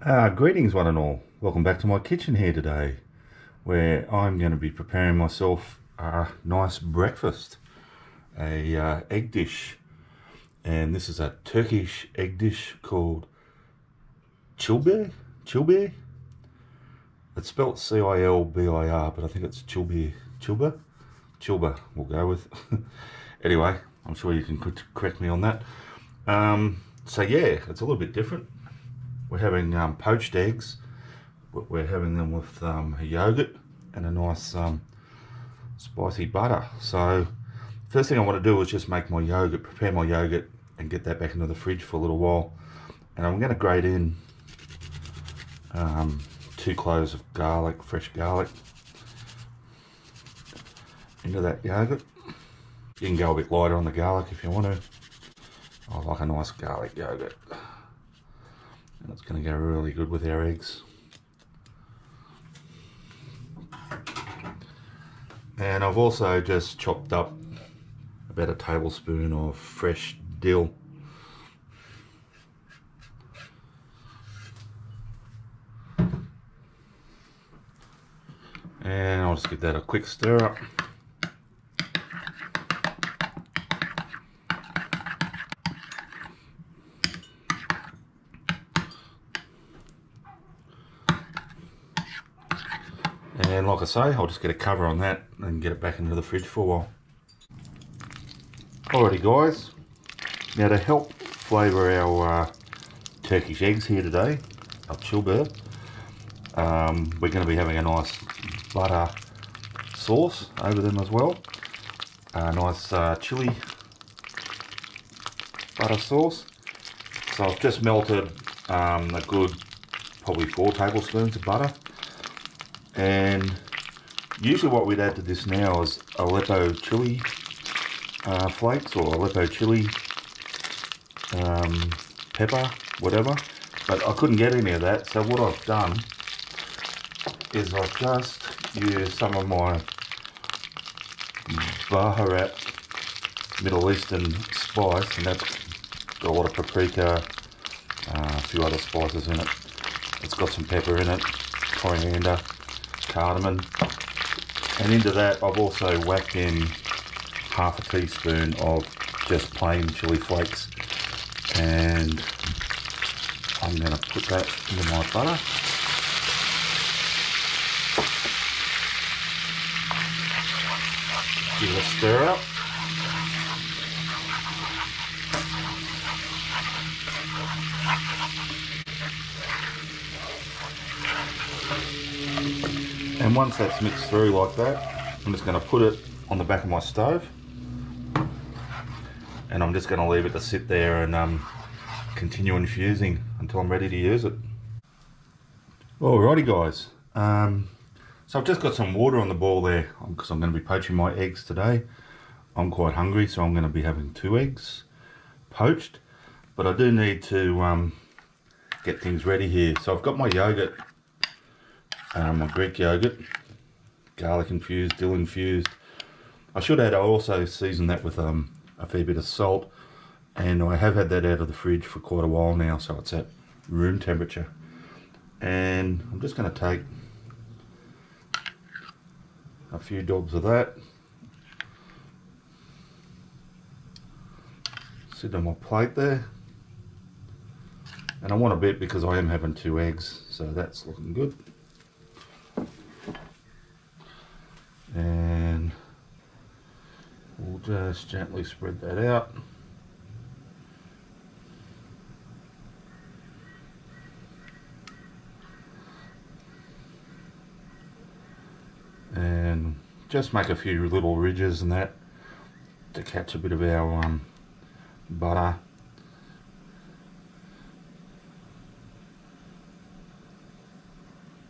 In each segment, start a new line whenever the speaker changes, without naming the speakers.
Greetings one and all. Welcome back to my kitchen here today, where I'm going to be preparing myself a nice breakfast, a egg dish, and this is a Turkish egg dish called Cilbir. Cilbir. It's spelled C-I-L-B-I-R, but I think it's Cilbir. Cilbir. We'll go with. Anyway, I'm sure you can correct me on that. So yeah, it's a little bit different. We're having poached eggs. We're having them with a yogurt and a nice spicy butter. So first thing I want to do is just make my yogurt, prepare my yogurt and get that back into the fridge for a little while. And I'm going to grate in 2 cloves of garlic, fresh garlic, into that yogurt. You can go a bit lighter on the garlic if you want to. I like a nice garlic yogurt. And it's going to go really good with our eggs. And I've also just chopped up about a tablespoon of fresh dill. And I'll just give that a quick stir up. And like I say, I'll just get a cover on that and get it back into the fridge for a while. Alrighty guys, now to help flavour our Turkish eggs here today, our Cilbir, we're going to be having a nice butter sauce over them as well. A nice chili butter sauce. So I've just melted a good probably 4 tablespoons of butter. And usually what we'd add to this now is Aleppo chili flakes or Aleppo chili pepper, whatever. But I couldn't get any of that, so what I've done is I've just used some of my Baharat Middle Eastern spice, and that's got a lot of paprika, a few other spices in it. It's got some pepper in it, coriander, cardamom, and into that I've also whacked in half a teaspoon of just plain chili flakes, and I'm going to put that into my butter. Give it a stir up. And once that's mixed through like that, I'm just going to put it on the back of my stove, and I'm just going to leave it to sit there and continue infusing until I'm ready to use it. Alrighty guys, so I've just got some water on the boil there because I'm going to be poaching my eggs today. I'm quite hungry, so I'm going to be having 2 eggs poached, but I do need to get things ready here. So I've got my yogurt, my Greek yogurt, garlic infused, dill infused. I should add, I also season that with a fair bit of salt, and I have had that out of the fridge for quite a while now, so it's at room temperature. And I'm just going to take a few dobs of that, sit on my plate there, and I want a bit because I am having 2 eggs, so that's looking good. And we'll just gently spread that out. And just make a few little ridges and that to catch a bit of our butter.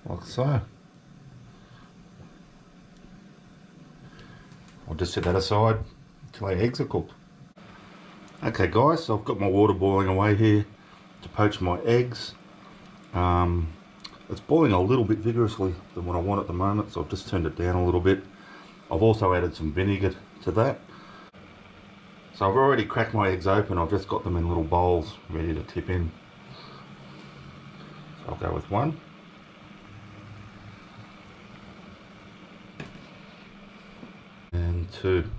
Like so. I'll just set that aside until our eggs are cooked. Okay guys, so I've got my water boiling away here to poach my eggs. It's boiling a little bit vigorously than what I want at the moment, so I've just turned it down a little bit. I've also added some vinegar to that. So I've already cracked my eggs open, I've just got them in little bowls ready to tip in. So I'll go with 1. And 2.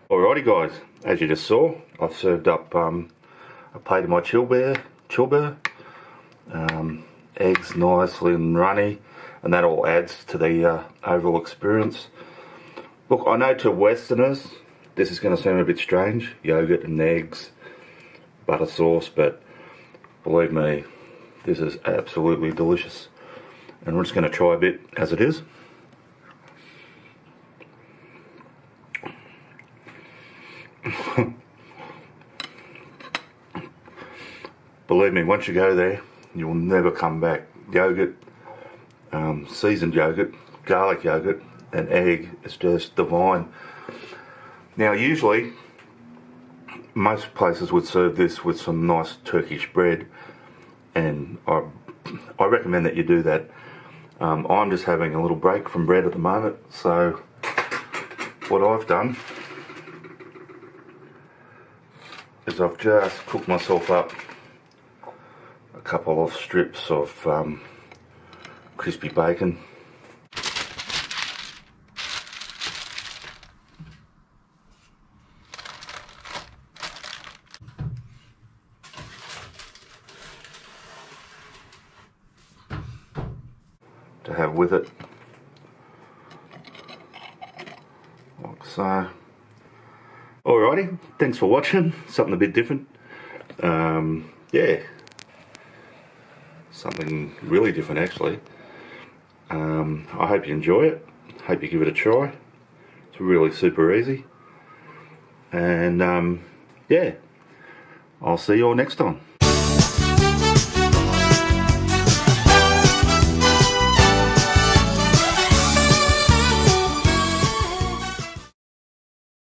Alrighty guys, as you just saw, I've served up a plate of my Cilbir, eggs nicely and runny, and that all adds to the overall experience. Look, I know to Westerners this is going to seem a bit strange, yogurt and eggs, butter sauce, but believe me, this is absolutely delicious. And we're just going to try a bit as it is. Believe me, once you go there, you will never come back. Yogurt, seasoned yogurt, garlic yogurt, and egg is just divine. Now, usually, most places would serve this with some nice Turkish bread, and I recommend that you do that. I'm just having a little break from bread at the moment, so what I've done is I've just cooked myself up a couple of strips of crispy bacon. To have with it, like so. Alrighty, thanks for watching. Something a bit different. Yeah, something really different actually. I hope you enjoy it. Hope you give it a try. It's really super easy. And yeah, I'll see you all next time.